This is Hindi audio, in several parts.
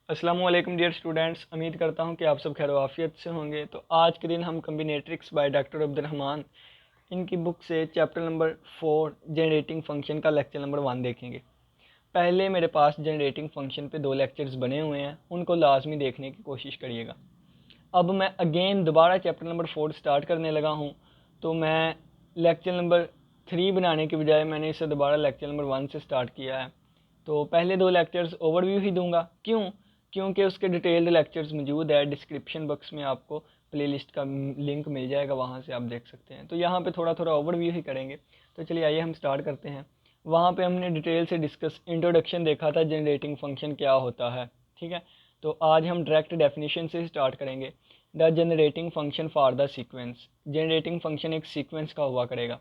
अस्सलाम वालेकुम डियर स्टूडेंट्स, उम्मीद करता हूँ कि आप सब खैर आफियत से होंगे। तो आज के दिन हम कम्बिनेट्रिक्स बाय डॉक्टर अब्दुर्रहमान इनकी बुक से चैप्टर नंबर 4 जनरेटिंग फंक्शन का लेक्चर नंबर 1 देखेंगे। पहले मेरे पास जनरेटिंग फंक्शन पे 2 लेक्चर्स बने हुए हैं, उनको लाजमी देखने की कोशिश करिएगा। अब मैं अगेन दोबारा चैप्टर नंबर 4 स्टार्ट करने लगा हूँ, तो मैं लेक्चर नंबर 3 बनाने के बजाय मैंने इसे दोबारा लेक्चर नंबर 1 से स्टार्ट किया है। तो पहले 2 लेक्चर्स ओवरव्यू ही दूंगा। क्योंकि उसके डिटेल्ड लेक्चर्स मौजूद है। डिस्क्रिप्शन बॉक्स में आपको प्लेलिस्ट का लिंक मिल जाएगा, वहाँ से आप देख सकते हैं। तो यहाँ पे थोड़ा थोड़ा ओवरव्यू ही करेंगे। तो चलिए आइए हम स्टार्ट करते हैं। वहाँ पे हमने डिटेल से डिस्कस इंट्रोडक्शन देखा था, जनरेटिंग फंक्शन क्या होता है। ठीक है, तो आज हम डायरेक्ट डेफिनेशन से स्टार्ट करेंगे। The generating function for the sequence. Generating function एक सीक्वेंस का हुआ करेगा।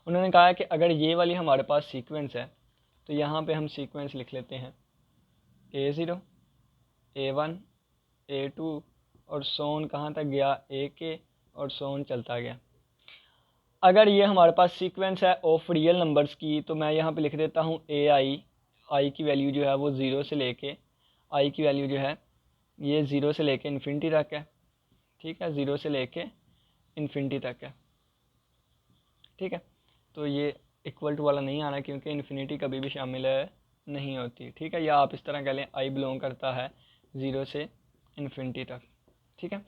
उन्होंने कहा है कि अगर ये वाली हमारे पास सीक्वेंस है, तो यहाँ पे हम सीक्वेंस लिख लेते हैं A0, A1, A2 और सोन कहाँ तक गया AK और सोन चलता गया। अगर ये हमारे पास सीक्वेंस है ऑफ रियल नंबर्स की, तो मैं यहाँ पे लिख देता हूँ आई की वैल्यू जो है वो 0 से लेके आई की वैल्यू जो है ये 0 से लेके इन्फिनिटी तक है। ठीक है, 0 से लेके इन्फिनिटी तक है। ठीक है, तो ये इक्वल टू वाला नहीं आना, क्योंकि इन्फिनिटी कभी भी शामिल नहीं होती। ठीक है, या आप इस तरह कह लें आई बिलोंग करता है 0 से इन्फिनिटी तक। ठीक है,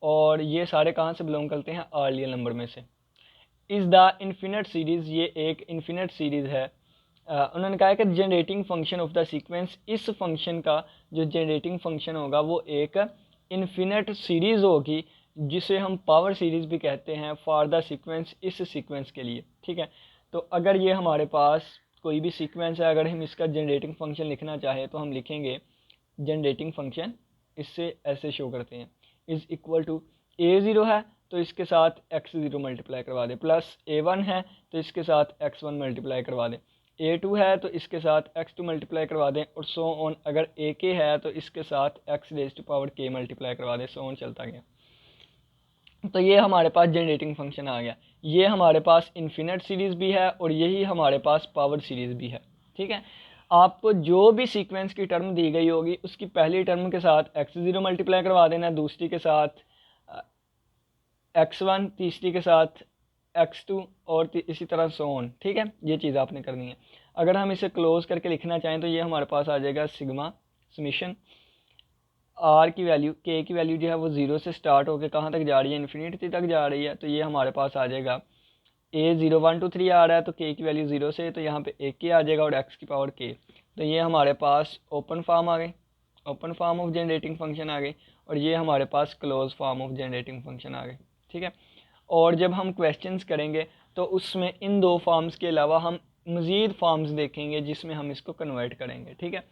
और ये सारे कहाँ से बिलोंग करते हैं? आर रियल नंबर में से। इज़ द इन्फिनिट सीरीज़, ये एक इन्फिनिट सीरीज़ है। उन्होंने कहा है कि generating function of the sequence, इस फंक्शन का जो जनरेटिंग फंक्शन होगा वो एक इन्फिनिट सीरीज़ होगी, जिसे हम पावर सीरीज़ भी कहते हैं फॉर द सीक्वेंस, इस सीक्वेंस के लिए। ठीक है, तो अगर ये हमारे पास कोई भी सीक्वेंस है, अगर हम इसका जनरेटिंग फंक्शन लिखना चाहें तो हम लिखेंगे जनरेटिंग फंक्शन, इससे ऐसे शो करते हैं, इज़ इक्वल टू A0 है तो इसके साथ x0 मल्टीप्लाई करवा दें, प्लस A1 है तो इसके साथ x1 मल्टीप्लाई करवा दें, A2 है तो इसके साथ x2 मल्टीप्लाई करवा दें, और सो ऑन। अगर AK है तो इसके साथ x raise to power k multiply करवा दें, सो ऑन चलता गया। तो ये हमारे पास जनरेटिंग फंक्शन आ गया। ये हमारे पास इन्फिनिट सीरीज़ भी है और यही हमारे पास पावर सीरीज़ भी है। ठीक है, आपको जो भी सीक्वेंस की टर्म दी गई होगी उसकी पहली टर्म के साथ x0 मल्टीप्लाई करवा देना, दूसरी के साथ x1, तीसरी के साथ x2 और इसी तरह सो ऑन। ठीक है, ये चीज़ आपने करनी है। अगर हम इसे क्लोज करके लिखना चाहें तो ये हमारे पास आ जाएगा सिग्मा समीशन आर की वैल्यू, के की वैल्यू जो है वो 0 से स्टार्ट होकर कहाँ तक जा रही है? इन्फिनिटी तक जा रही है। तो ये हमारे पास आ जाएगा A0 1 2 3 आ रहा है तो के की वैल्यू 0 से, तो यहाँ पे AK आ जाएगा और x की पावर k। तो ये हमारे पास ओपन फॉर्म आ गई, open form of generating function आ गई, और ये हमारे पास close form of generating function आ गई। ठीक है, और जब हम क्वेश्चंस करेंगे तो उसमें इन 2 फॉर्म्स के अलावा हम मज़ीद फॉर्म्स देखेंगे जिसमें हम इसको कन्वर्ट करेंगे। ठीक है,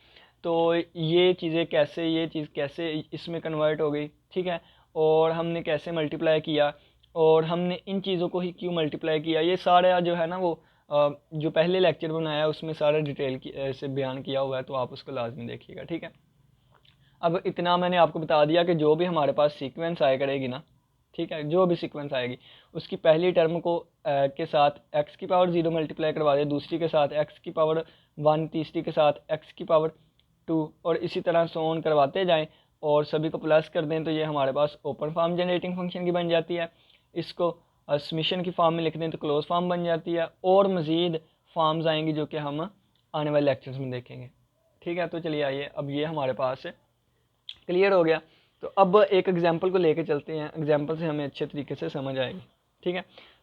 तो ये चीज़ें कैसे, ये चीज़ कैसे इसमें कन्वर्ट हो गई। ठीक है, और हमने कैसे मल्टीप्लाई किया, और हमने इन चीज़ों को ही क्यों मल्टीप्लाई किया, ये सारा जो है ना वो जो पहले लेक्चर बनाया है उसमें सारा डिटेल से बयान किया हुआ है, तो आप उसको लाजमी देखिएगा। ठीक है, अब इतना मैंने आपको बता दिया कि जो भी हमारे पास सीक्वेंस आया करेगी ना, ठीक है, जो भी सीक्वेंस आएगी उसकी पहली टर्म को के साथ x की पावर 0 मल्टीप्लाई करवा दें, दूसरी के साथ x की पावर 1, तीसरी के साथ x की पावर 2, और इसी तरह सो ऑन करवाते जाएं और सभी को प्लस कर दें, तो ये हमारे पास ओपन फॉर्म जनरेटिंग फंक्शन की बन जाती है। इसको समीशन की फॉर्म में लिख दें तो क्लोज फॉर्म बन जाती है, और मज़ीद फॉर्म्स आएंगी जो कि हम आने वाले लेक्चर्स में देखेंगे। ठीक है, तो चलिए आइए, अब ये हमारे पास क्लियर हो गया। तो अब एक एग्जांपल को लेके चलते हैं, एग्जांपल से हमें अच्छे तरीके से समझ आएगी। ठीक है,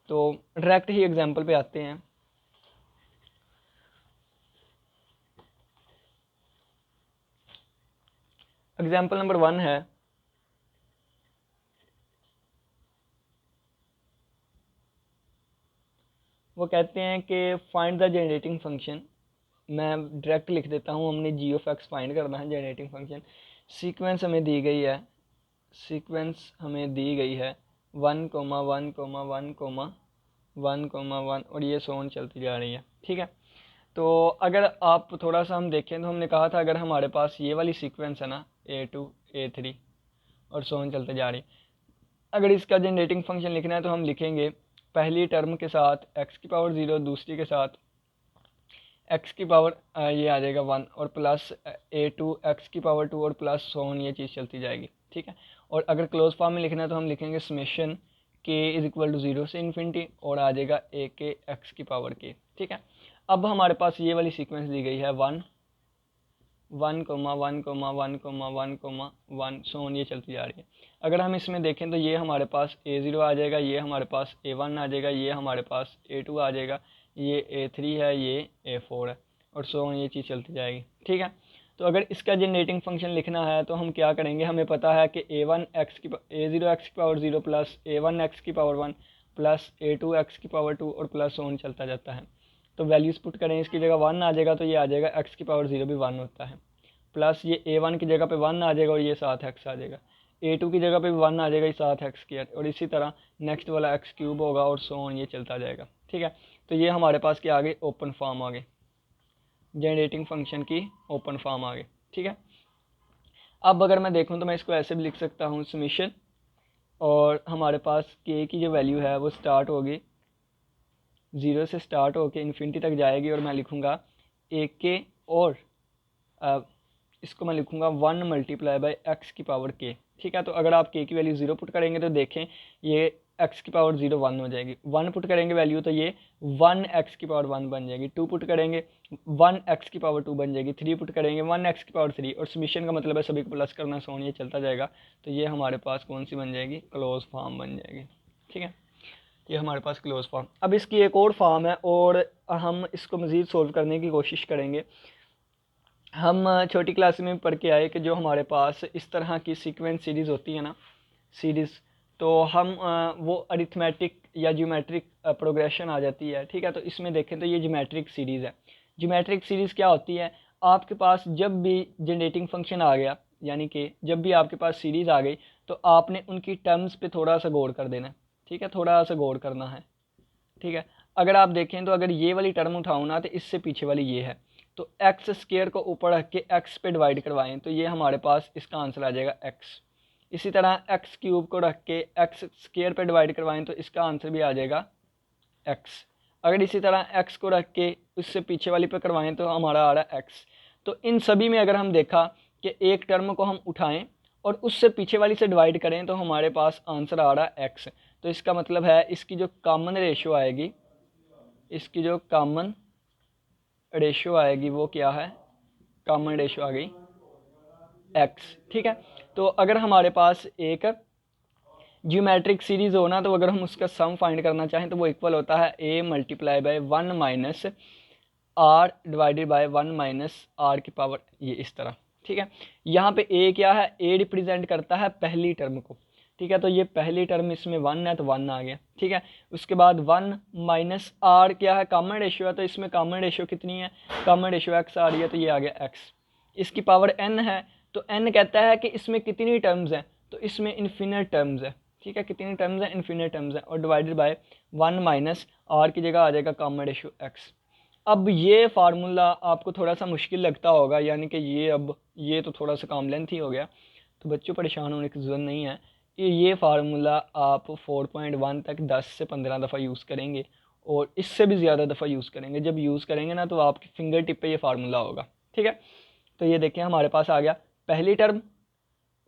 तो डायरेक्ट ही एग्जांपल पे आते हैं। एग्जांपल नंबर 1 है, वो कहते हैं कि फाइंड द जनरेटिंग फंक्शन। मैं डायरेक्ट लिख देता हूँ, हमने जी ऑफ एक्स फाइंड करना है, जनरेटिंग फंक्शन। सीक्वेंस हमें दी गई है, सीक्वेंस हमें दी गई है 1, 1, 1, 1, 1, और ये सोन चलती जा रही है। ठीक है, तो अगर आप थोड़ा सा हम देखें तो हमने कहा था अगर हमारे पास ये वाली सीक्वेंस है ना A2, A3 और सोन चलते जा रही, अगर इसका जनरेटिंग फंक्शन लिखना है तो हम लिखेंगे पहली टर्म के साथ x की पावर 0, दूसरी के साथ एक्स की पावर ये आ जाएगा 1 और प्लस a2 एक्स की पावर 2 और प्लस सोन ये चीज़ चलती जाएगी, ठीक है। और अगर क्लोज फॉर्म में लिखना है तो हम लिखेंगे समेशन के इज इक्वल टू 0 से इन्फिनिटी और आ जाएगा ए के एक्स की पावर के, ठीक है। अब हमारे पास ये वाली सीक्वेंस दी गई है 1 1 कोमा 1 कोमा 1 कोमा 1 कोमा 1 सोन ये चलती जा रही है। अगर हम इसमें देखें तो ये हमारे पास a0 आ जाएगा, ये हमारे पास a1 आ जाएगा, ये हमारे पास a2 आ जाएगा, ये a3 है, ये a4 है और सोन ये चीज़ चलती जाएगी, ठीक है। तो अगर इसका जनरेटिंग फंक्शन लिखना है तो हम क्या करेंगे, हमें पता है कि a0 एक्स की पावर 0 प्लस a1 एक्स की पावर 1 प्लस a2 एक्स की पावर 2 और प्लस सोन चलता जाता है। तो वैल्यूज़ पुट करें, इसकी जगह 1 आ जाएगा तो ये आ जाएगा एक्स की पावर 0 भी 1 होता है, प्लस ये a1 की जगह पे 1 आ जाएगा और ये 7 एक्स आ जाएगा, a2 की जगह पे भी 1 आ जाएगा, ये 7 एक्स स्क्वायर और इसी तरह नेक्स्ट वाला एक्स क्यूब होगा और सो ऑन ये चलता जाएगा, ठीक है। तो ये हमारे पास क्या आ गई, ओपन फॉर्म आ गई, जनरेटिंग फंक्शन की ओपन फॉर्म आ गई, ठीक है। अब अगर मैं देखूँ तो मैं इसको ऐसे भी लिख सकता हूँ समेशन, और हमारे पास के की जो वैल्यू है वो स्टार्ट होगी 0 से स्टार्ट होकर इन्फिनिटी तक जाएगी और मैं लिखूँगा ए के और इसको मैं लिखूँगा 1 मल्टीप्लाई बाई एक्स की पावर के, ठीक है। तो अगर आप के की वैल्यू 0 पुट करेंगे तो देखें ये एक्स की पावर 0 1 हो जाएगी, 1 पुट करेंगे वैल्यू तो ये 1 एक्स की पावर 1 बन जाएगी, 2 पुट करेंगे 1 एक्स की पावर 2 बन जाएगी, 3 पुट करेंगे 1 एक्स की पावर 3 और समेशन का मतलब है सभी को प्लस करना, सोन ये चलता जाएगा। तो ये हमारे पास कौन सी बन जाएगी, क्लोज फॉर्म बन जाएगी, ठीक है। ये हमारे पास क्लोज फॉर्म। अब इसकी एक और फॉर्म है और हम इसको मज़ीद सोल्व करने की कोशिश करेंगे। हम छोटी क्लास में पढ़ के आए कि जो हमारे पास इस तरह की सीक्वेंस सीरीज़ होती है ना, सीरीज़, तो हम वो अरिथमेटिक या ज्योमेट्रिक प्रोग्रेशन आ जाती है, ठीक है। तो इसमें देखें तो ये ज्योमेट्रिक सीरीज़ है। ज्योमेट्रिक सीरीज़ क्या होती है, आपके पास जब भी जनरेटिंग फंक्शन आ गया, यानी कि जब भी आपके पास सीरीज़ आ गई तो आपने उनकी टर्म्स पे थोड़ा सा गौर कर देना है, ठीक है, थोड़ा सा गौर करना है, ठीक है। अगर आप देखें तो अगर ये वाली टर्म उठाऊँ ना तो इससे पीछे वाली ये है, तो एक्स स्क्वायर को ऊपर रख के एक्स पे डिवाइड करवाएं तो ये हमारे पास इसका आंसर आ जाएगा एक्स। इसी तरह एक्स क्यूब को रख के एक्स स्क्वायर पे डिवाइड करवाएं तो इसका आंसर भी आ जाएगा एक्स। अगर इसी तरह एक्स को रख के उससे पीछे वाली पे करवाएं तो हमारा आ रहा है एक्स। तो इन सभी में अगर हम देखा कि एक टर्म को हम उठाएं और उससे पीछे वाली से डिवाइड करें तो हमारे पास आंसर आ रहा है एक्स। तो इसका मतलब है इसकी जो कॉमन रेशो आएगी, इसकी जो कॉमन रेशो आएगी वो क्या है, कॉमन रेशो आ गई एक्स, ठीक है। तो अगर हमारे पास एक ज्योमेट्रिक सीरीज हो ना, तो अगर हम उसका सम फाइंड करना चाहें तो वो इक्वल होता है a multiply by 1 minus r divided by 1 minus r की पावर, ये इस तरह, ठीक है। यहाँ पे a क्या है, a रिप्रेजेंट करता है पहली टर्म को, ठीक है। तो ये पहली टर्म इसमें 1 है तो 1 आ गया, ठीक है। उसके बाद 1 माइनस आर क्या है, कॉमन रेशियो है, तो इसमें कॉमन रेशियो कितनी है, कॉमन रेशियो x आ रही है तो ये आ गया x। इसकी पावर n है तो n कहता है कि इसमें कितनी टर्म्स हैं, तो इसमें इन्फिनिट टर्म्स है, ठीक है, कितनी टर्म्स हैं, इन्फिनिट टर्म्स हैं, और डिवाइडेड बाय 1 माइनस आर की जगह आ जाएगा कॉमन रेशियो x। अब ये फार्मूला आपको थोड़ा सा मुश्किल लगता होगा, यानी कि ये अब ये तो थोड़ा सा काम लेंथी हो गया, तो बच्चों परेशान होने की ज़रूरत नहीं है कि ये फार्मूला आप 4.1 तक 10 से 15 दफ़ा यूज़ करेंगे और इससे भी ज़्यादा दफ़ा यूज़ करेंगे। जब यूज़ करेंगे ना तो आपकी फिंगर टिप पे ये फार्मूला होगा, ठीक है। तो ये देखें हमारे पास आ गया पहली टर्म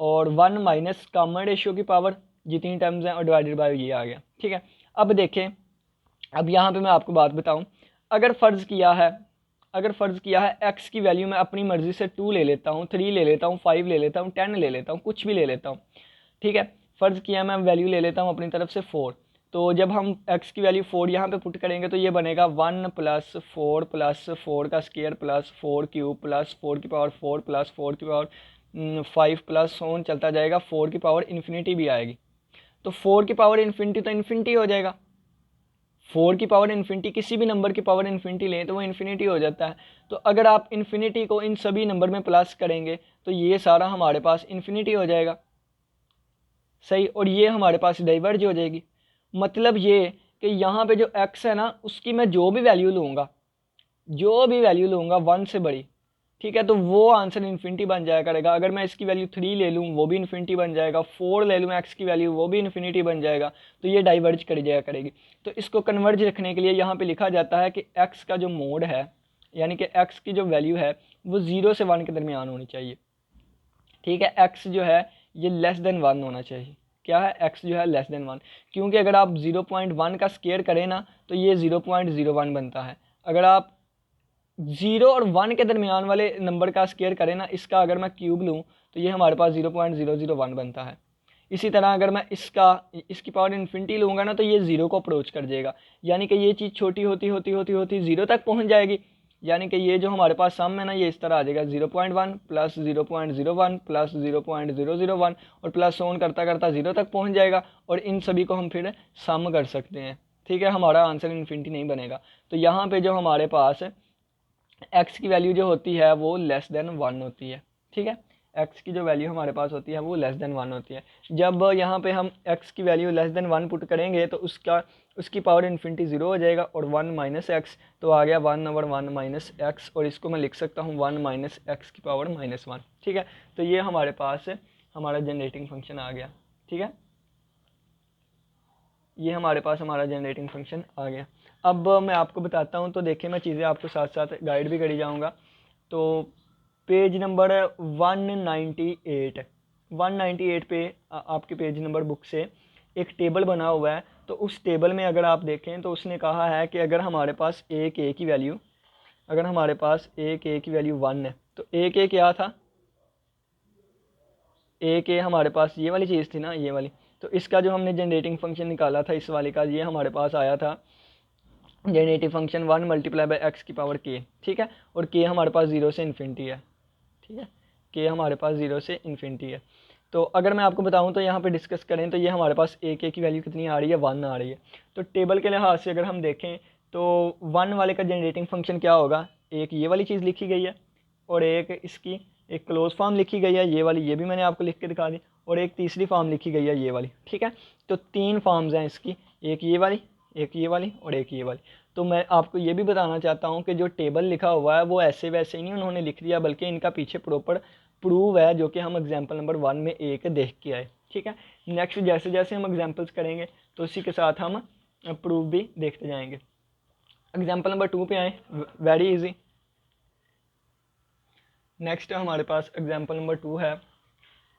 और 1 माइनस कॉमन रेशियो की पावर जितनी टर्म्स हैं और डिवाइडेड बाय ये आ गया, ठीक है। अब देखें, अब यहाँ पे मैं आपको बात बताऊँ, अगर फ़र्ज़ किया है x की वैल्यू मैं अपनी मर्ज़ी से 2 ले लेता हूँ, 3 ले लेता हूँ, 5 ले लेता हूँ, 10 ले लेता हूँ, कुछ भी ले लेता हूँ, ठीक है। फ़र्ज़ किया मैं वैल्यू ले लेता हूँ अपनी तरफ से 4, तो जब हम x की वैल्यू 4 यहाँ पे पुट करेंगे तो ये बनेगा 1 प्लस 4 प्लस 4 का स्क्वायर प्लस 4 क्यूब प्लस 4 की पावर 4 प्लस 4 की पावर 5 प्लस सोन चलता जाएगा, 4 की पावर इन्फिनिटी भी आएगी। तो 4 की पावर इन्फिनिटी तो इन्फिनिटी हो जाएगा, 4 की पावर इन्फिनिटी, किसी भी नंबर की पावर इन्फिनिटी लें तो वो इन्फिनिटी हो जाता है। तो अगर आप इन्फिनिटी को इन सभी नंबर में प्लस करेंगे तो ये सारा हमारे पास इन्फिनिटी हो जाएगा, सही, और ये हमारे पास डाइवर्ज हो जाएगी। मतलब ये कि यहाँ पे जो x है ना उसकी मैं जो भी वैल्यू लूँगा 1 से बड़ी, ठीक है, तो वो आंसर इन्फिनिटी बन जाया करेगा। अगर मैं इसकी वैल्यू 3 ले लूँ वो भी इन्फिनिटी बन जाएगा, 4 ले लूँ x की वैल्यू वो भी इन्फिनिटी बन जाएगा, तो ये डाइवर्ज कर जाया करेगी। तो इसको कन्वर्ज रखने के लिए यहाँ पे लिखा जाता है कि x का जो मोड है, यानी कि x की जो वैल्यू है वो 0 से 1 के दरमियान होनी चाहिए। ठीक है, x जो है ये लेस देन 1 होना चाहिए। क्या है, x जो है लेस देन 1, क्योंकि अगर आप 0.1 का स्केयर करें ना तो ये 0.01 बनता है। अगर आप 0 और 1 के दरमियान वाले नंबर का स्केयर करें ना, इसका अगर मैं क्यूब लूँ तो ये हमारे पास 0.001 बनता है। इसी तरह अगर मैं इसकी पावर इन्फिनिटी लूँगा ना तो ये 0 को अप्रोच कर जाएगा, यानी कि ये चीज़ छोटी होती होती होती होती 0 तक पहुँच जाएगी। यानी कि ये जो हमारे पास सम है ना ये इस तरह आ जाएगा 0.1 प्लस 0.01 प्लस 0.001 और प्लस ऑन करता करता 0 तक पहुँच जाएगा, और इन सभी को हम फिर सम कर सकते हैं। ठीक है, हमारा आंसर इन्फिनिटी नहीं बनेगा। तो यहाँ पे जो हमारे पास x की वैल्यू जो होती है वो लेस देन 1 होती है। ठीक है, x की जो वैल्यू हमारे पास होती है वो लेस देन 1 होती है। जब यहाँ पे हम x की वैल्यू लेस देन 1 पुट करेंगे तो उसकी पावर इन्फिनिटी 0 हो जाएगा, और 1 माइनस एक्स तो आ गया 1/1 माइनस एक्स, और इसको मैं लिख सकता हूँ 1 माइनस एक्स की पावर -1। ठीक है, तो ये हमारे पास हमारा जनरेटिंग फंक्शन आ गया। ठीक है, ये हमारे पास हमारा जनरेटिंग फंक्शन आ गया। अब मैं आपको बताता हूँ, तो देखिए मैं चीज़ें आपको साथ साथ गाइड भी करी जाऊँगा। तो पेज नंबर 198 पे आपके पेज नंबर बुक से एक टेबल बना हुआ है। तो उस टेबल में अगर आप देखें तो उसने कहा है कि अगर हमारे पास एक ए की वैल्यू, अगर हमारे पास एक ए की वैल्यू 1 है तो एक ए क्या था, एक ए हमारे पास ये वाली चीज़ थी ना, ये वाली। तो इसका जो हमने जनरेटिंग फंक्शन निकाला था इस वाले का, ये हमारे पास आया था generative function 1 multiply by x की पावर के। ठीक है, और के हमारे पास 0 से इन्फिनिटी है। ठीक है, के हमारे पास 0 से इन्फिनिटी है। तो अगर मैं आपको बताऊं तो यहाँ पे डिस्कस करें तो ये हमारे पास ए के की वैल्यू कितनी आ रही है, 1 आ रही है। तो टेबल के लिहाज से अगर हम देखें तो 1 वाले का जनरेटिंग फंक्शन क्या होगा, एक ये वाली चीज़ लिखी गई है और एक इसकी एक क्लोज फॉर्म लिखी गई है ये वाली, ये भी मैंने आपको लिख के दिखा दी, और एक तीसरी फॉर्म लिखी गई है ये वाली। ठीक है, तो 3 फॉर्म्स हैं इसकी, एक ये वाली, एक ये वाली और एक ये वाली। तो मैं आपको ये भी बताना चाहता हूँ कि जो टेबल लिखा हुआ है वो ऐसे वैसे ही नहीं उन्होंने लिख दिया, बल्कि इनका पीछे प्रॉपर प्रूव है, जो कि हम एग्जाम्पल नंबर 1 में एक देख के आए। ठीक है, नेक्स्ट जैसे जैसे हम एग्जाम्पल्स करेंगे तो उसी के साथ हम प्रूफ भी देखते जाएंगे। एग्जाम्पल नंबर 2 पे आए, वेरी इजी। नेक्स्ट हमारे पास एग्जाम्पल नंबर 2 है।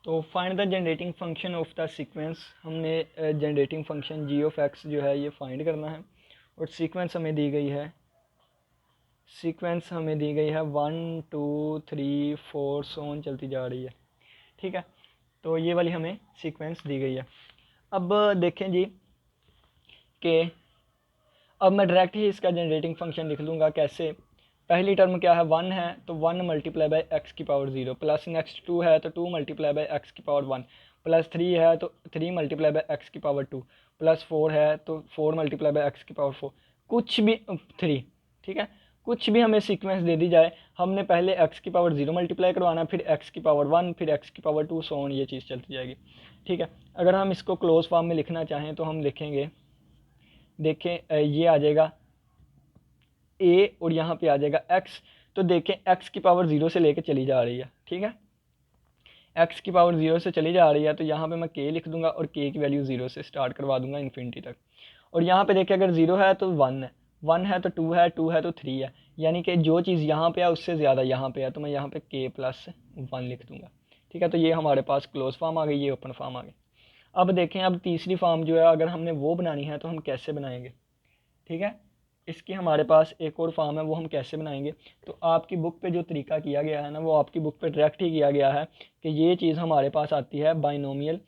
तो find the generating function of the sequence, हमने generating function G of X जो है ये फाइंड करना है, और सीक्वेंस हमें दी गई है, सीक्वेंस हमें दी गई है 1 2 3 4 सोन चलती जा रही है। ठीक है, तो ये वाली हमें सीक्वेंस दी गई है। अब देखें जी कि अब मैं डायरेक्ट ही इसका जनरेटिंग फंक्शन लिख लूँगा। कैसे, पहली टर्म क्या है, 1 है तो 1 मल्टीप्लाई बाई एक्स की पावर 0, प्लस नेक्स्ट 2 है तो 2 मल्टीप्लाई बाई एक्स की पावर 1, प्लस 3 है तो 3 मल्टीप्लाई बाई एक्स की पावर 2, प्लस 4 है तो 4 मल्टीप्लाई बाई एक्स की पावर 4, कुछ भी 3। ठीक है, कुछ भी हमें सीक्वेंस दे दी जाए, हमने पहले x की पावर 0 मल्टीप्लाई करवाना, फिर x की पावर 1, फिर x की पावर 2, सो ऑन, ये चीज़ चलती जाएगी। ठीक है, अगर हम इसको क्लोज फॉर्म में लिखना चाहें तो हम लिखेंगे, देखें ये आ जाएगा a और यहाँ पे आ जाएगा x। तो देखें x की पावर 0 से लेके चली जा रही है। ठीक है, x की पावर 0 से चली जा रही है, तो यहाँ पे मैं k लिख दूंगा और k की वैल्यू 0 से स्टार्ट करवा दूंगा इन्फिनिटी तक। और यहाँ पे देखिए अगर 0 है तो 1 है, 1 है तो 2 है, 2 है तो 3 है, यानी कि जो चीज़ यहाँ पे है उससे ज़्यादा यहाँ पे है, तो मैं यहाँ पे k प्लस 1 लिख दूंगा। ठीक है, तो ये हमारे पास क्लोज फॉर्म आ गई, ये ओपन फॉर्म आ गई। अब देखें, अब तीसरी फॉर्म जो है अगर हमने वो बनानी है तो हम कैसे बनाएंगे। ठीक है, इसकी हमारे पास एक और फॉर्म है, वो हम कैसे बनाएंगे। तो आपकी बुक पे जो तरीका किया गया है ना, वो आपकी बुक पे डायरेक्ट ही किया गया है कि ये चीज़ हमारे पास आती है, बाइनोमियल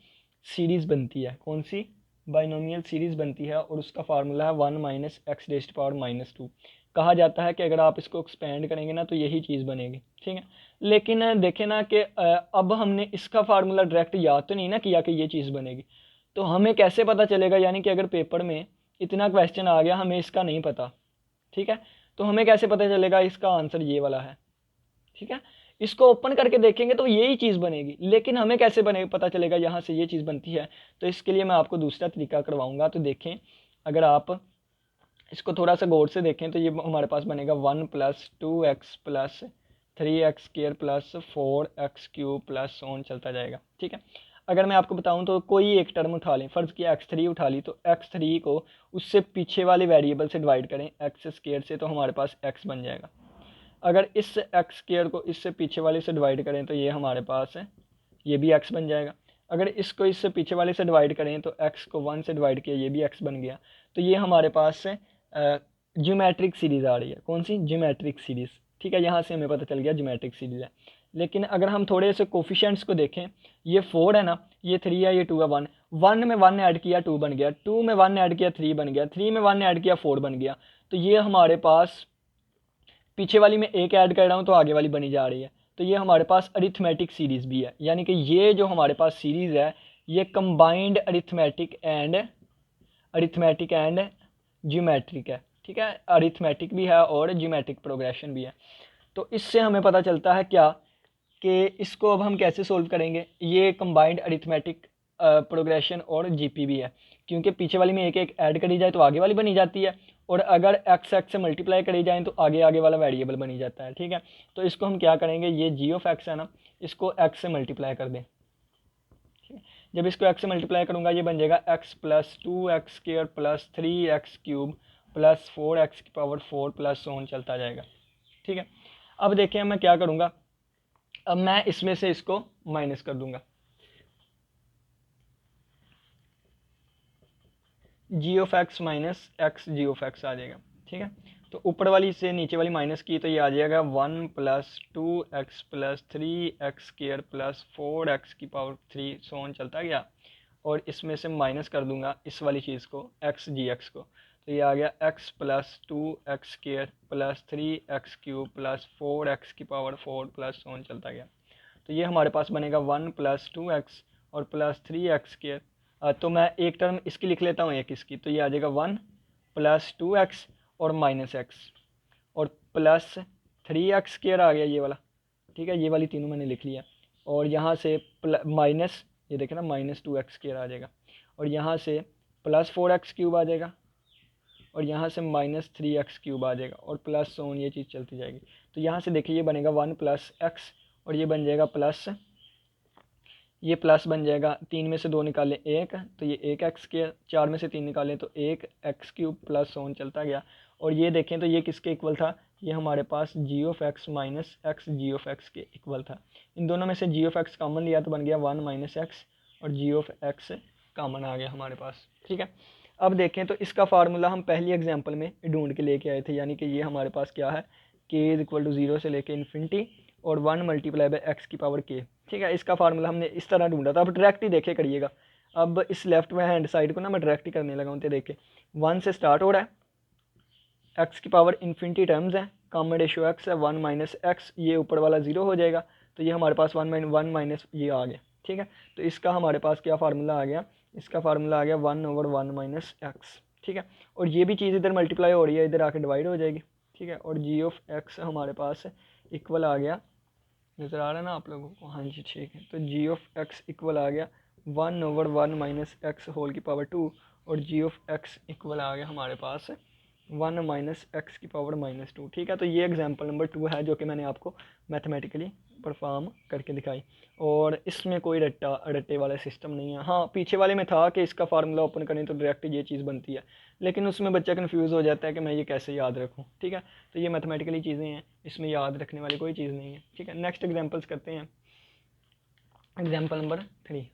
सीरीज़ बनती है। कौन सी, बाइनोमियल सीरीज़ बनती है, और उसका फार्मूला है 1 माइनस एक्स रेज़्ड पावर -2। कहा जाता है कि अगर आप इसको एक्सपेंड करेंगे ना तो यही चीज़ बनेगी। ठीक है, लेकिन देखें ना कि अब हमने इसका फार्मूला डायरेक्ट याद तो नहीं ना किया कि ये चीज़ बनेगी, तो हमें कैसे पता चलेगा, यानी कि अगर पेपर में इतना क्वेश्चन आ गया, हमें इसका नहीं पता। ठीक है, तो हमें कैसे पता चलेगा इसका आंसर ये वाला है। ठीक है, इसको ओपन करके देखेंगे तो यही चीज़ बनेगी, लेकिन हमें कैसे बने पता चलेगा यहाँ से ये चीज़ बनती है। तो इसके लिए मैं आपको दूसरा तरीका करवाऊंगा। तो देखें, अगर आप इसको थोड़ा सा गौर से देखें तो ये हमारे पास बनेगा 1 + 2x + 3x² + 4x³ plus on चलता जाएगा। ठीक है, अगर मैं आपको बताऊं तो कोई एक टर्म उठा लें, फ़र्ज़ किया x3 उठा ली, तो x3 को उससे पीछे वाले वेरिएबल से डिवाइड करें x² से, तो हमारे पास x बन जाएगा। अगर इस एक्स स्क्वायर को इससे पीछे वाले से डिवाइड करें तो ये हमारे पास है, ये भी एक्स बन जाएगा। अगर इसको इससे पीछे वाले से डिवाइड करें तो एक्स को 1 से डिवाइड किया, ये भी एक्स बन गया। तो ये हमारे पास से ज्योमेट्रिक सीरीज़ आ रही है। कौन सी? Geometric series. ठीक है, यहाँ से हमें पता चल गया ज्योमेट्रिक सीरीज़ है। लेकिन अगर हम थोड़े से कोफिशिएंट्स को देखें, ये 4 है ना, ये 3 है, ये 2 है, 1। 1 में 1 ऐड किया 2 बन गया, 2 में 1 ऐड किया 3 बन गया, 3 में 1 ऐड किया 4 बन गया। तो ये हमारे पास पीछे वाली में एक ऐड कर रहा हूँ तो आगे वाली बनी जा रही है। तो ये हमारे पास अरिथमेटिक सीरीज़ भी है, यानी कि ये जो हमारे पास सीरीज़ है ये कंबाइंड अरिथमेटिक एंड ज्योमेट्रिक है। ठीक है, अरिथमेटिक भी है और ज्योमेट्रिक प्रोग्रेशन भी है। तो इससे हमें पता चलता है क्या कि इसको अब हम कैसे सोल्व करेंगे। ये कंबाइंड अरिथमेटिक प्रोग्रेशन और जीपी भी है, क्योंकि पीछे वाली में एक एक ऐड करी जाए तो आगे वाली बनी जाती है, और अगर एक्स एक्स से मल्टीप्लाई करी जाए तो आगे आगे वाला वेरिएबल बनी जाता है। ठीक है, तो इसको हम क्या करेंगे, ये जी ऑफ एक्स है ना, इसको एक्स से मल्टीप्लाई कर दें। ठीक है, जब इसको एक्स से मल्टीप्लाई करूँगा ये बन जाएगा x plus 2x square plus 3x cube plus 4x की पावर 4 प्लस ऑन चलता जाएगा। ठीक है, अब देखिए मैं क्या करूँगा, अब मैं इसमें से इसको माइनस कर दूंगा, G of X minus X G of X आ जाएगा। ठीक है, तो ऊपर वाली से नीचे वाली माइनस की तो ये आ जाएगा 1 plus 2x plus 3x square plus 4x की पावर 3 सोन चलता गया, और इसमें से माइनस कर दूंगा इस वाली चीज़ को, एक्स जी एक्स को। तो ये आ गया x plus 2x square plus 3x cube plus 4x की पावर 4 प्लस सोन चलता गया। तो ये हमारे पास बनेगा 1 प्लस 2x और प्लस 3x स्क्वायर। तो मैं एक टर्म इसकी लिख लेता हूँ, एक इसकी, तो ये आ जाएगा 1 प्लस 2x और माइनस एक्स और प्लस 3x स्क्वायर आ गया ये वाला। ठीक है, ये वाली तीनों मैंने लिख लिया, और यहाँ से माइनस, ये देखें ना, माइनस 2x स्क्वायर आ जाएगा, और यहाँ से प्लस 4x क्यूब आ जाएगा, और यहाँ से माइनस 3x क्यूब आ जाएगा, और प्लस सोन ये चीज़ चलती जाएगी। तो यहाँ से देखिए ये बनेगा 1 प्लस एक्स, और ये बन जाएगा प्लस, ये प्लस बन जाएगा, 3 में से 2 निकालें 1, तो ये 1x के, 4 में से 3 निकालें तो 1x क्यूब प्लस सोन चलता गया। और ये देखें तो ये किसके इक्वल था, ये हमारे पास G of X minus X G of X के इक्वल था। इन दोनों में से जी ऑफ एक्स कॉमन लिया तो बन गया 1 माइनस एक्स, और जी ऑफ एक्स कॉमन आ गया हमारे पास। ठीक है, अब देखें तो इसका फार्मूला हम पहली एग्जाम्पल में ढूंढ के लेके आए थे, यानी कि ये हमारे पास क्या है, के इज इक्वल टू 0 से लेके इन्फिनिटी और 1 मल्टीप्लाई बाई एक्स की पावर के। ठीक है, इसका फार्मूला हमने इस तरह ढूंढा था। अब डायरेक्ट ही देखे करिएगा, अब इस लेफ्ट में हैंड साइड को ना मैं डायरेक्ट ही करने लगा हूँ। तो देखे 1 से स्टार्ट हो रहा है, एक्स की पावर इन्फिनिटी टर्म्स है, कॉमन रेशियो एक्स है, 1 माइनस एक्स, ये ऊपर वाला 0 हो जाएगा, तो ये हमारे पास 1 माइनस ये आ गया। ठीक है, तो इसका हमारे पास क्या फार्मूला आ गया, इसका फार्मूला आ गया 1/1 माइनस एक्स। ठीक है, और ये भी चीज़ इधर मल्टीप्लाई हो रही है, इधर आके डिवाइड हो जाएगी। ठीक है, और जी ऑफ एक्स हमारे पास इक्वल आ गया, नज़र आ रहा है ना आप लोगों को? हाँ जी, ठीक है। तो जी ऑफ एक्स इक्वल आ गया 1/1 माइनस एक्स होल की पावर 2, और जी ऑफ एक्स इक्वल आ गया हमारे पास 1 माइनस एक्स की पावर -2। ठीक है, तो ये एग्जांपल नंबर 2 है जो कि मैंने आपको मैथमेटिकली परफॉर्म करके दिखाई, और इसमें कोई रट्टे वाला सिस्टम नहीं है। हाँ, पीछे वाले में था कि इसका फार्मूला ओपन करें तो डायरेक्ट ये चीज़ बनती है, लेकिन उसमें बच्चा कन्फ्यूज़ हो जाता है कि मैं ये कैसे याद रखूँ। ठीक है, तो ये मैथमेटिकली चीज़ें हैं, इसमें याद रखने वाली कोई चीज़ नहीं है। ठीक है, नेक्स्ट एग्जाम्पल्स करते हैं। Example number 3।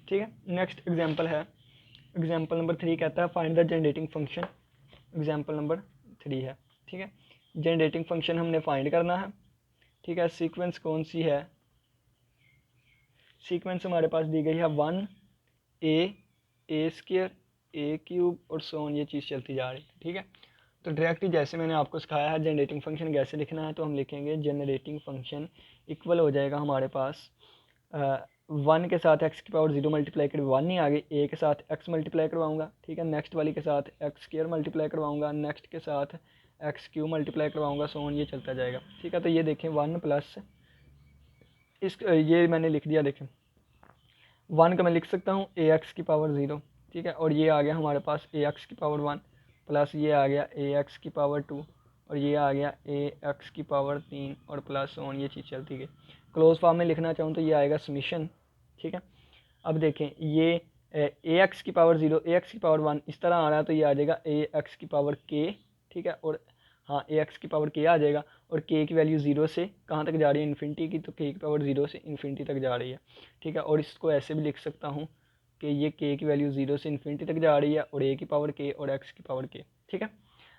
ठीक है, नेक्स्ट एग्जाम्पल है, एग्जाम्पल नंबर 3 कहता है find the generating function. Example number 3 है। ठीक है, जनरेटिंग फंक्शन हमने फाइंड करना है। ठीक है, सीक्वेंस कौन सी है, सीक्वेंस हमारे पास दी गई है 1 ए स्क्वायर ए क्यूब और सो ऑन, ये चीज़ चलती जा रही है। ठीक है, तो डायरेक्टली जैसे मैंने आपको सिखाया है जनरेटिंग फंक्शन कैसे लिखना है, तो हम लिखेंगे जनरेटिंग फंक्शन इक्वल हो जाएगा हमारे पास 1 के साथ एक्स की पावर 0 मल्टीप्लाई कर 1 ही आ गई, ए के साथ एक्स मल्टीप्लाई करवाऊंगा। ठीक है, नेक्स्ट वाली के साथ एक्स स्क्वायर मल्टीप्लाई करवाऊंगा, नेक्स्ट के साथ एक्स क्यूब मल्टीप्लाई करवाऊंगा, सो ऑन, ये चलता जाएगा। ठीक है, तो ये देखें 1 प्लस इस, ये मैंने लिख दिया, देखें 1 का मैं लिख सकता हूँ ए एक्स की पावर 0। ठीक है, और ये आ गया हमारे पास ए एक्स की पावर 1 प्लस ये आ गया ए एक्स की पावर 2, और ये आ गया ए एक्स की पावर 3 और प्लस ऑन, ये चीज़ चलती गई। क्लोज फॉर्म में लिखना चाहूँ तो ये आएगा समीशन। ठीक है, अब देखें ये ए एक्स की पावर 0, ए एक्स की पावर 1 इस तरह आ रहा है तो ये आ जाएगा ए एक्स की पावर के, ठीक है। और हाँ ए एक्स की पावर के आ जाएगा, और के की वैल्यू 0 से कहाँ तक जा रही है, इन्फिनिटी की, तो के की पावर 0 से इन्फिनिटी तक जा रही है, ठीक है। और इसको ऐसे भी लिख सकता हूँ कि ये के की वैल्यू 0 से इन्फिनिटी तक जा रही है, और ए की पावर के और एक्स की पावर के, ठीक है।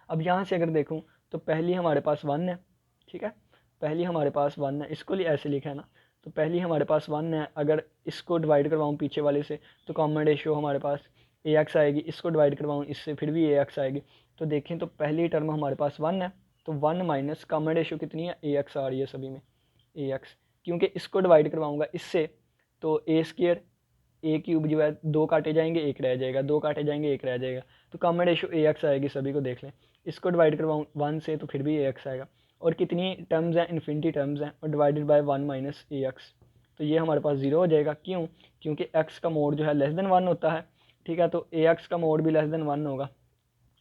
अब यहाँ से अगर देखूँ तो पहली हमारे पास 1 है, ठीक है, पहली हमारे पास 1 है, इसको लिए ऐसे लिखा है ना, तो पहली हमारे पास 1 है, अगर इसको डिवाइड करवाऊँ पीछे वाले से तो कॉमन रेशियो हमारे पास ए एक्स आएगी, इसको डिवाइड करवाऊँ इससे फिर भी ए एक्स आएगी। तो देखें तो पहली टर्म हमारे पास 1 है, तो 1 माइनस कॉमन रेशियो कितनी है, ए एक्स आ रही है सभी में, ए एक्स, क्योंकि इसको डिवाइड करवाऊँगा इससे तो ए स्क्र ए क्यूब जो है 2 काटे जाएंगे 1 रह जाएगा, 2 काटे जाएंगे 1 रह जाएगा, तो कॉमन रेशियो ए एक्स आएगी, सभी को देख लें। इसको डिवाइड करवाऊँ 1 से तो फिर भी ए एक्स आएगा, और कितनी टर्म्स हैं, इन्फिनिटी टर्म्स हैं, और divided by 1 minus A x, तो ये हमारे पास 0 हो जाएगा। क्यों, क्योंकि x का मोड जो है लेस देन 1 होता है, ठीक है, तो ए एक्स का मोड भी लेस देन 1 होगा,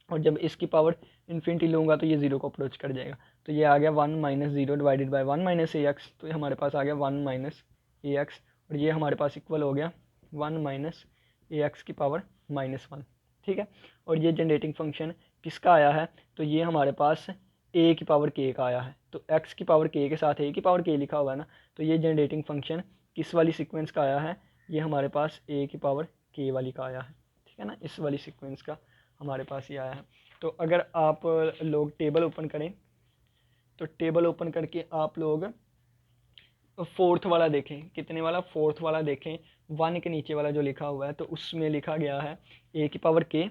और जब इसकी पावर इन्फिनिटी लूँगा तो ये 0 को अप्रोच कर जाएगा, तो ये आ गया 1 minus 0 divided by 1 minus A x, तो ये हमारे पास आ गया 1 माइनस ए एक्स, और ये हमारे पास इक्वल हो गया 1 माइनस ए एक्स की पावर -1, ठीक है। और ये जनरेटिंग फंक्शन किसका आया है, तो ये हमारे पास ए की पावर के का आया है, तो एक्स की पावर के साथ ए की पावर के लिखा हुआ है ना, तो ये जनरेटिंग फंक्शन किस वाली सीक्वेंस का आया है, ये हमारे पास ए की पावर के वाली का आया है, ठीक है ना, इस वाली सीक्वेंस का हमारे पास ये आया है। तो अगर आप लोग टेबल ओपन करें, तो टेबल ओपन करके आप लोग फोर्थ वाला देखें, कितने वाला, फोर्थ वाला देखें, 1 के नीचे वाला जो लिखा हुआ है, तो उसमें लिखा गया है ए की पावर के,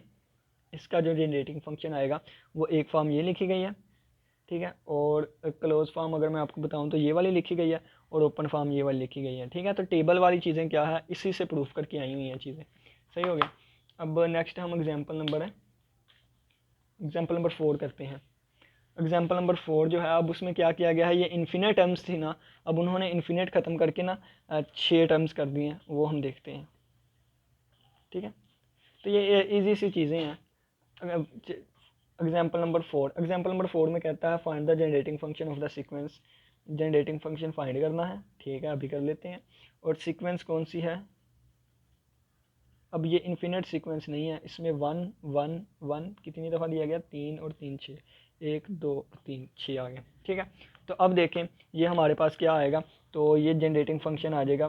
इसका जो जनरेटिंग फंक्शन आएगा वो एक फॉर्म ये लिखी गई है, ठीक है, और क्लोज फॉर्म अगर मैं आपको बताऊं तो ये वाली लिखी गई है, और ओपन फॉर्म ये वाली लिखी गई है, ठीक है। तो टेबल वाली चीज़ें क्या है, इसी से प्रूफ करके आई हुई हैं चीज़ें, सही हो गया। अब नेक्स्ट हम एग्जाम्पल नंबर 4 करते हैं। एग्जाम्पल नंबर 4 जो है, अब उसमें क्या किया गया है, ये इन्फिनेट टर्म्स थी ना, अब उन्होंने इन्फिनेट ख़त्म करके ना 6 टर्म्स कर दिए हैं, वो हम देखते हैं, ठीक है। तो ये इजी सी चीज़ें हैं। एग्जाम्पल नंबर 4 में कहता है find the generating function of the sequence, generating function find करना है, ठीक है, अभी कर लेते हैं। और सीक्वेंस कौन सी है, अब ये इन्फिनेट सीक्वेंस नहीं है, इसमें 1 1 1 कितनी दफ़ा दिया गया, 3 और 3 6, 1 2 3 6 आ गया, ठीक है। तो अब देखें ये हमारे पास क्या आएगा, तो ये जनरेटिंग फंक्शन आ जाएगा,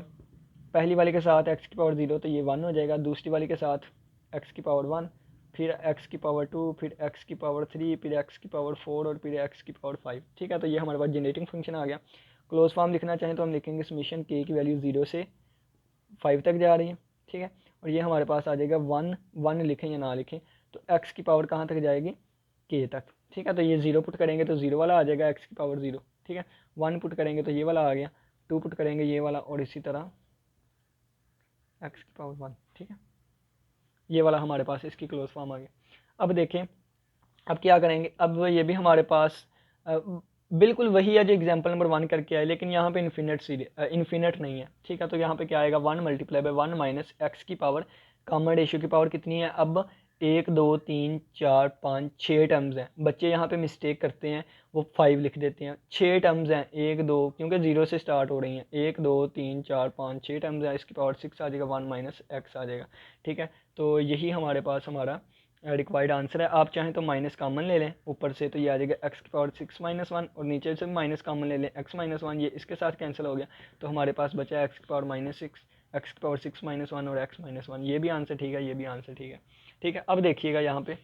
पहली वाले के साथ x की पावर 0 तो ये 1 हो जाएगा, दूसरी वाले के साथ x की पावर 1, फिर x की पावर 2, फिर x की पावर 3, फिर x की पावर 4 और फिर x की पावर 5, ठीक है। तो ये हमारे पास जनरेटिंग फंक्शन आ गया। क्लोज फॉर्म लिखना चाहें तो हम लिखेंगे समीशन k की वैल्यू 0 से 5 तक जा रही है, ठीक है। और ये हमारे पास आ जाएगा 1 1 लिखें या ना लिखें, तो x की पावर कहाँ तक जाएगी, k तक, ठीक है। तो ये 0 पुट करेंगे तो 0 वाला आ जाएगा x की पावर 0, ठीक है। 1 पुट करेंगे तो ये वाला आ गया, 2 पुट करेंगे ये वाला, और इसी तरह x की पावर 1, ठीक है। ये वाला हमारे पास इसकी क्लोज फॉर्म आ गया। अब देखें अब क्या करेंगे, अब ये भी हमारे पास बिल्कुल वही है जो एग्जांपल नंबर 1 करके आए, लेकिन यहाँ पे इन्फिनेट नहीं है, ठीक है। तो यहाँ पे क्या आएगा, 1 मल्टीप्लाई बाय 1 माइनस एक्स की पावर, कॉमन रेशियो की पावर कितनी है, अब 1 2 3 4 5 6 टर्म्स हैं, बच्चे यहाँ पे मिस्टेक करते हैं, वो 5 लिख देते हैं, 6 टर्म्स हैं, 1 2 क्योंकि 0 से स्टार्ट हो रही हैं, 1 2 3 4 5 6 टर्म्स हैं, इसकी पावर 6 आ जाएगा, 1 माइनस एक्स आ जाएगा, ठीक है। तो यही हमारे पास हमारा रिक्वायर्ड आंसर है। आप चाहें तो माइनस कॉमन ले लें ऊपर से, तो ये आ जाएगा x की पावर 6 माइनस 1, और नीचे से माइनस कॉमन ले लें x माइनस 1, ये इसके साथ कैंसिल हो गया, तो हमारे पास बचा है x की पावर -6, x की पावर 6 माइनस 1 और x माइनस 1, ये भी आंसर ठीक है, ये भी आंसर ठीक है, ठीक है। अब देखिएगा यहाँ पे,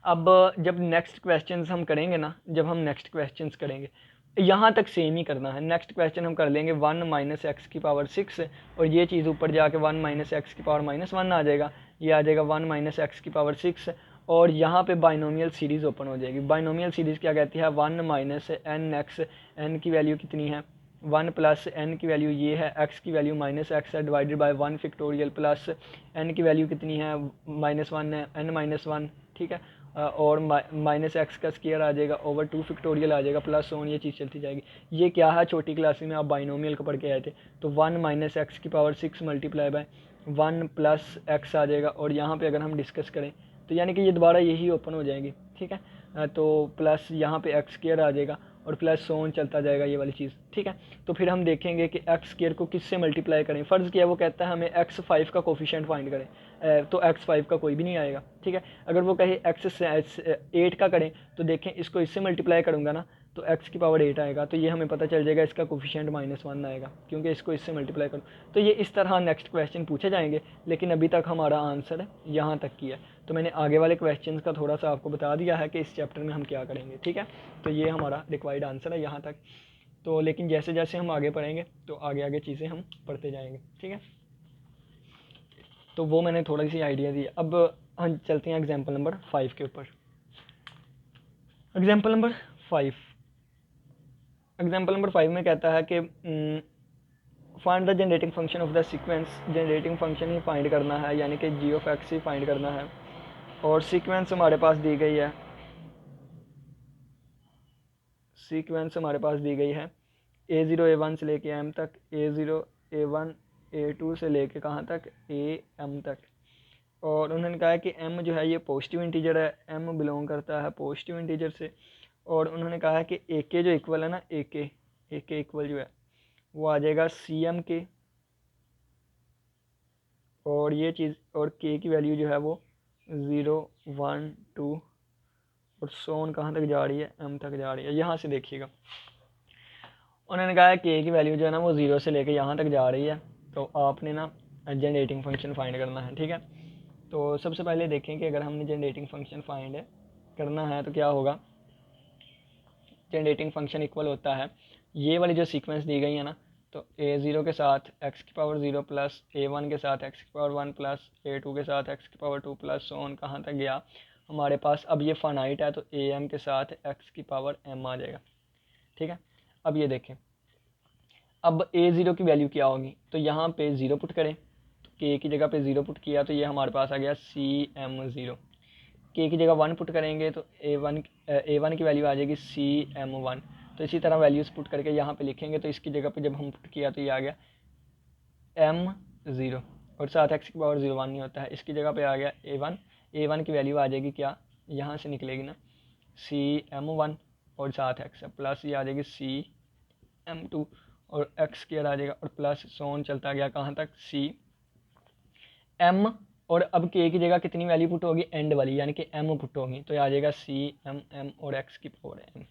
अब जब नेक्स्ट क्वेश्चंस हम करेंगे ना, जब हम नेक्स्ट क्वेश्चंस करेंगे यहाँ तक सेम ही करना है। नेक्स्ट क्वेश्चन हम कर लेंगे 1 माइनस एक्स की पावर 6, और ये चीज़ ऊपर जाके 1 माइनस एक्स की पावर -1 आ जाएगा, ये आ जाएगा 1 माइनस एक्स की पावर 6, और यहाँ पे बाइनोमियल सीरीज़ ओपन हो जाएगी। बाइनोमियल सीरीज़ क्या कहती है, 1 माइनस एन एक्स, एन की वैल्यू कितनी है 1 प्लस एन की वैल्यू ये है, एक्स की वैल्यू -x है, divided by 1 factorial plus n की वैल्यू कितनी है -1 है, एन -1, ठीक है, और माइनस एक्स का स्क्वायर आ जाएगा, ओवर 2 फैक्टोरियल आ जाएगा, प्लस ऑन, ये चीज़ चलती जाएगी। ये क्या है, छोटी क्लास में आप बाइनोमियल को पढ़ के आए थे, तो 1 माइनस एक्स की power 6 multiply by 1 plus X आ जाएगा, और यहाँ पे अगर हम डिस्कस करें तो यानी कि ये दोबारा यही ओपन हो जाएगी, ठीक है। तो प्लस यहाँ पे एक्स स्क्वायर आ जाएगा, और प्लस सो ऑन चलता जाएगा ये वाली चीज़, ठीक है। तो फिर हम देखेंगे कि एक्स स्क्वायर को किससे मल्टीप्लाई करें। फ़र्ज़ किया वो कहता है हमें x5 का कोफिशिएंट फाइंड करें, तो x5 का कोई भी नहीं आएगा, ठीक है। अगर वो कहे x8 का करें तो देखें इसको इससे मल्टीप्लाई करूँगा ना तो x की पावर 8 आएगा, तो ये हमें पता चल जाएगा इसका कोफिशिएंट -1 आएगा क्योंकि इसको इससे मल्टीप्लाई करूँ। तो ये इस तरह नेक्स्ट क्वेश्चन पूछे जाएंगे, लेकिन अभी तक हमारा आंसर यहाँ तक की है। तो मैंने आगे वाले क्वेश्चन का थोड़ा सा आपको बता दिया है कि इस चैप्टर में हम क्या करेंगे, ठीक है। तो ये हमारा रिक्वायर्ड आंसर है यहाँ तक। तो लेकिन जैसे जैसे हम आगे पढ़ेंगे तो आगे आगे चीज़ें हम पढ़ते जाएंगे, ठीक है। तो वो मैंने थोड़ी सी आइडिया दी। अब हम चलते हैं एग्जाम्पल नंबर 5 के ऊपर। एग्जाम्पल नंबर 5, एग्जाम्पल नंबर 5 में कहता है कि find the generating function of the sequence. Generating function he find करना है, यानी कि जी ऑफ एक्स ही फाइंड करना है। और सीक्वेंस हमारे पास दी गई है, सीक्वेंस हमारे पास दी गई है A0 A1 से लेके M तक, A0 A1 A2 से लेके कहाँ तक AM तक। और उन्होंने कहा है कि M जो है ये पॉजिटिव इंटीजर है, M बिलोंग करता है पॉजिटिव इंटीजर से। और उन्होंने कहा है कि AK जो इक्वल है ना, AK इक्वल जो है वो आ जाएगा CM के, और ये चीज़ और K की वैल्यू जो है वो 0 1 2 और सोन कहाँ तक जा रही है, M तक जा रही है। यहाँ से देखिएगा उन्होंने कहा है K की वैल्यू जो है ना वो 0 से लेके यहाँ तक जा रही है। तो आपने ना जनरेटिंग फंक्शन फाइंड करना है, ठीक है। तो सबसे पहले देखें कि अगर हमने जनरेटिंग फंक्शन फाइंड करना है तो क्या होगा। जनरेटिंग फंक्शन इक्वल होता है ये वाली जो सीक्वेंस दी गई है ना, तो A0 के साथ x की पावर 0 प्लस A1 के साथ x की पावर 1 प्लस A2 के साथ x की पावर 2 प्लस सोन कहाँ तक गया हमारे पास। अब ये फाइनाइट है तो AM के साथ x की पावर m आ जाएगा, ठीक है। अब ये देखें, अब A0 की वैल्यू क्या होगी, तो यहाँ पे 0 पुट करें, तो K की जगह पे 0 पुट किया तो ये हमारे पास आ गया CM0। K की जगह 1 पुट करेंगे तो A1 की वैल्यू आ जाएगी CM1। तो इसी तरह वैल्यूज़ पुट करके यहाँ पे लिखेंगे तो इसकी जगह पे जब हम पुट किया तो ये आ गया M0, और साथ x की पावर 0 1 नहीं होता है, इसकी जगह पे आ गया A1 की वैल्यू आ जाएगी क्या, यहाँ से निकलेगी ना CM1 और साथ x प्लस ये आ जाएगी CM2 और x स्क्वायर आ जाएगा और प्लस सोन चलता गया कहाँ तक CM। और अब K की जगह कितनी वैल्यू पुट होगी, एंड वाली, यानी कि M पुट होगी, तो ये आ जाएगा CM और x की पावर m।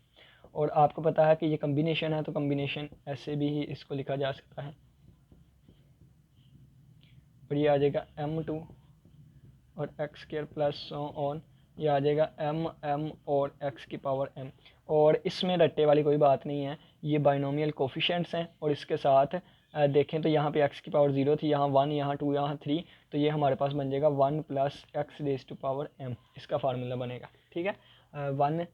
और आपको पता है कि ये कम्बिनेशन है, तो कम्बिनेशन ऐसे भी ही इसको लिखा जा सकता है, और ये आ जाएगा M2 और x square plus so on, ये आ जाएगा M और x की पावर m। और इसमें रट्टे वाली कोई बात नहीं है, ये बाइनोमियल कोफिशिएंट्स हैं। और इसके साथ देखें तो यहाँ पे x की पावर 0 थी, यहाँ 1, यहाँ 2, यहाँ 3, तो ये हमारे पास बन जाएगा 1 plus x raise to power m, इसका फार्मूला बनेगा, ठीक है। 1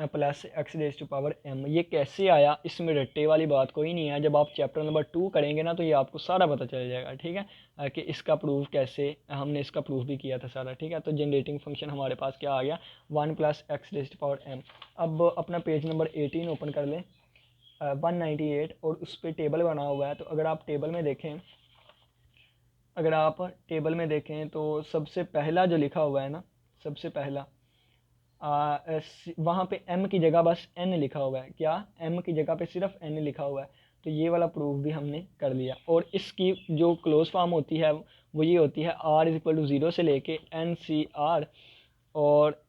plus x raise to power m। ये कैसे आया, इसमें रट्टे वाली बात कोई नहीं है। जब आप चैप्टर नंबर 2 करेंगे ना तो ये आपको सारा पता चल जाएगा, ठीक है, कि इसका प्रूफ कैसे, हमने इसका प्रूफ भी किया था सारा, ठीक है। तो जनरेटिंग फंक्शन हमारे पास क्या आ गया, 1 plus x raise to power m। अब अपना पेज नंबर 18 ओपन कर लें, 198, और उस पर टेबल बना हुआ है। तो अगर आप टेबल में देखें, अगर आप टेबल में देखें तो सबसे पहला जो लिखा हुआ है ना, सबसे पहला वहाँ पे m की जगह बस n लिखा हुआ है, क्या m की जगह पे सिर्फ n लिखा हुआ है। तो ये वाला प्रूफ भी हमने कर लिया। और इसकी जो क्लोज फॉर्म होती है वो ये होती है r इज इक्वल टू 0 से लेके NCR, और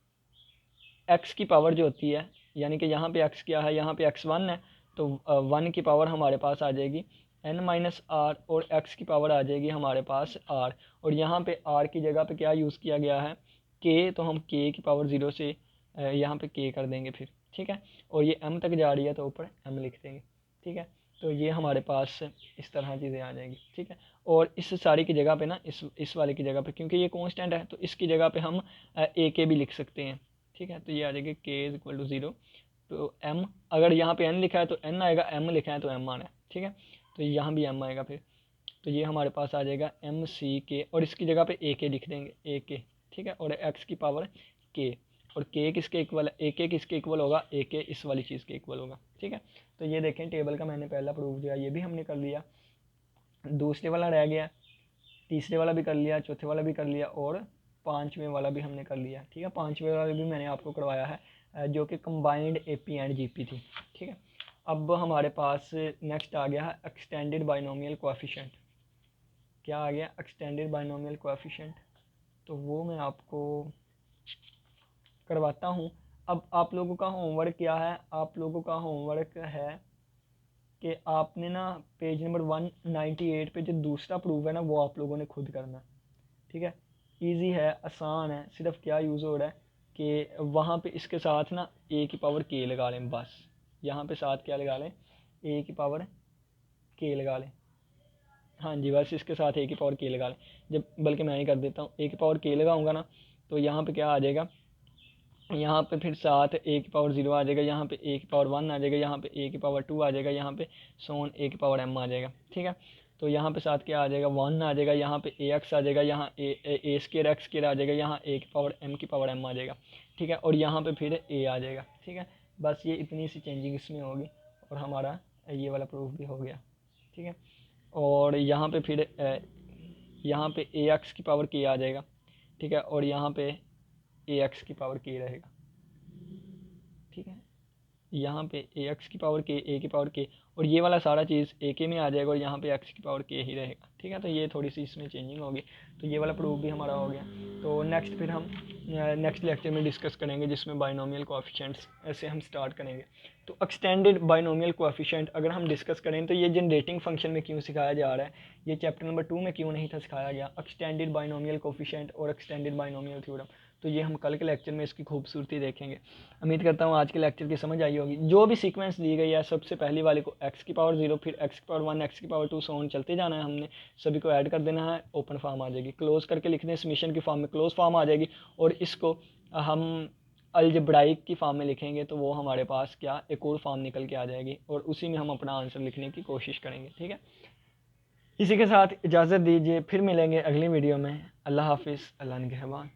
x की पावर जो होती है, यानी कि यहाँ पे x क्या है, यहाँ पे x1 है, तो 1 की पावर हमारे पास आ जाएगी n माइनस आर, और x की पावर आ जाएगी हमारे पास r। और यहाँ पे r की जगह पे क्या यूज़ किया गया है, k, तो हम k की पावर 0 से यहाँ पे k कर देंगे फिर, ठीक है। और ये m तक जा रही है तो ऊपर m लिख देंगे, ठीक है। तो ये हमारे पास इस तरह चीज़ें आ जाएंगी, ठीक है। और इस सारी की जगह पे ना, इस वाले की जगह पे, क्योंकि ये कांस्टेंट है तो इसकी जगह पे हम AK भी लिख सकते हैं, ठीक है। तो ये आ जाएगी k इज इक्वल टू 0, तो m, अगर यहाँ पे n लिखा है तो n आएगा, m लिखा है तो m आना है, ठीक है। तो यहाँ भी m आएगा फिर, तो ये हमारे पास आ जाएगा MCK, और इसकी जगह पे AK लिख देंगे, AK, ठीक है। और x की पावर k, और k किसके इक्वल है, AK किसके इक्वल होगा, AK इस वाली चीज़ के इक्वल होगा, ठीक है। तो ये देखें टेबल का मैंने पहला प्रूफ दिया, ये भी हमने कर लिया। दूसरे वाला रह गया, तीसरे वाला भी कर लिया, चौथे वाला भी कर लिया, और पाँचवें वाला भी हमने कर लिया, ठीक है। पाँचवें वाला भी मैंने आपको करवाया है, जो कि कंबाइंड AP एंड GP थी, ठीक है। ठीक है। अब हमारे पास नेक्स्ट आ गया है एक्सटेंडेड बाइनोमियल कोएफिशिएंट। क्या आ गया? Extended binomial coefficient. तो वो मैं आपको करवाता हूँ। अब आप लोगों का होमवर्क क्या है? आप लोगों का होमवर्क है कि आपने ना पेज नंबर 198 पे जो दूसरा प्रूफ है ना वो आप लोगों ने खुद करना है, ठीक है। इजी है, आसान है, सिर्फ क्या यूज़ हो रहा है कि वहाँ पे इसके साथ ना ए की पावर के लगा लें, बस यहाँ पे साथ क्या लगा लें? ए की पावर के लगा लें। हाँ जी, बस इसके साथ ए की पावर के लगा लें। जब बल्कि मैं ही कर देता हूँ, ए की पावर के लगाऊंगा ना तो यहाँ पे क्या आ जाएगा? यहाँ पे फिर साथ ए की पावर 0 आ जाएगा, यहाँ पे ए की पावर 1 आ जाएगा, यहाँ पे ए की पावर 2 आ जाएगा, यहाँ पे सोन ए की पावर m आ जाएगा, ठीक है। तो यहाँ पे साथ क्या आ जाएगा? 1 आ जाएगा, यहाँ पे ए एक्स आ जाएगा, यहाँ ए स्केयर एक्स स्केयर आ जाएगा, यहाँ ए की पावर m की पावर m आ जाएगा, ठीक है। और यहाँ पे फिर ए आ जाएगा, ठीक है। बस ये इतनी सी चेंजिंग इसमें होगी और हमारा ये वाला प्रूफ भी हो गया, ठीक है। और यहाँ पे फिर यहाँ पे ए एक्स की पावर के आ जाएगा, ठीक है। और यहाँ पे ए एक्स की पावर के रहेगा, ठीक है। यहाँ पे ए एक्स की पावर के, ए की पावर के, और ये वाला सारा चीज़ ए के में आ जाएगा और यहाँ पे एक्स की पावर के ही रहेगा, ठीक है। तो ये थोड़ी सी इसमें चेंजिंग होगी, तो ये वाला प्रूफ भी हमारा हो गया। तो नेक्स्ट फिर हम नेक्स्ट लेक्चर में डिस्कस करेंगे जिसमें बाइनोमियल कोएफिशिएंट्स ऐसे हम स्टार्ट करेंगे। तो एक्सटेंडेड बाइनोमियल कोएफिशिएंट अगर हम डिस्कस करें तो ये जनरेटिंग फंक्शन में क्यों सिखाया जा रहा है, ये चैप्टर नंबर 2 में क्यों नहीं था सिखाया गया, एक्सटेंडेड बाइनोमियल कोएफिशिएंट और एक्सटेंडेड बाइनोमियल थ्योरम। तो ये हम कल के लेक्चर में इसकी खूबसूरती देखेंगे। उम्मीद करता हूँ आज के लेक्चर की समझ आई होगी। जो भी सीक्वेंस दी गई है सबसे पहली वाले को x की पावर 0, फिर x की पावर 1, x की पावर 2 सो ऑन चलते जाना है, हमने सभी को ऐड कर देना है, ओपन फॉर्म आ जाएगी। क्लोज करके लिख दें समीशन की फॉर्म में, क्लोज फॉर्म आ जाएगी। और इसको हम अलजेब्राइक की फॉर्म में लिखेंगे तो वो हमारे पास क्या एक और फॉर्म निकल के आ जाएगी और उसी में हम अपना आंसर लिखने की कोशिश करेंगे, ठीक है। इसी के साथ इजाज़त दीजिए, फिर मिलेंगे अगली वीडियो में। अल्लाह हाफिज़, अल्लाह निगहबान।